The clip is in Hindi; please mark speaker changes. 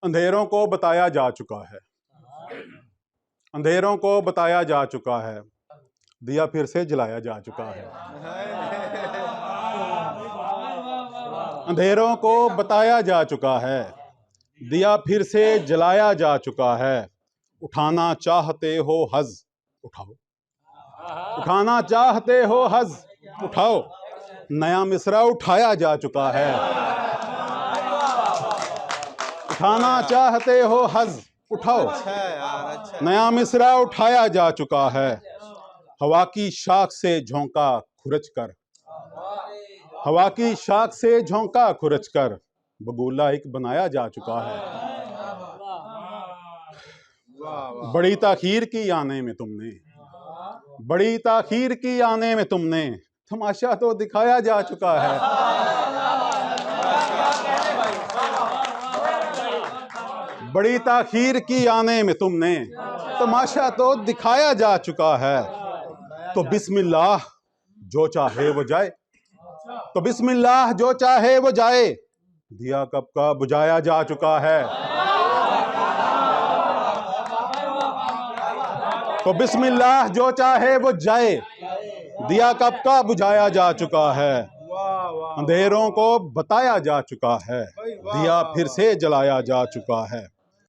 Speaker 1: अंधेरों को बताया जा चुका है, अंधेरों को बताया जा चुका है, दिया फिर से जलाया जा चुका है। अंधेरों को बताया जा चुका है, दिया फिर से जलाया जा चुका है। उठाना चाहते हो हज उठाओ, उठाना चाहते हो हज उठाओ, नया मिसरा उठाया जा चुका है। उठाना चाहते हो हज उठाओ, नया मिसरा उठाया जा चुका है। हवा की शाख से झोंका खुरच कर, हवा की शाख से झोंका खुरच कर, बगुला एक बनाया जा चुका है। बड़ी ताखीर की आने में तुमने, बड़ी ताखीर की आने में तुमने, तमाशा तो दिखाया जा चुका है। बड़ी ताखीर की आने में तुमने, तमाशा तो दिखाया जा चुका है। तो बिस्मिल्लाह जो चाहे वो जाए, तो बिस्मिल्लाह जो चाहे वो जाए, दिया कब का बुझाया जा चुका है। तो बिस्मिल्लाह जो चाहे वो जाए, दिया कब का बुझाया जा चुका है। अंधेरों को बताया जा चुका है, दिया फिर से जलाया जा चुका है।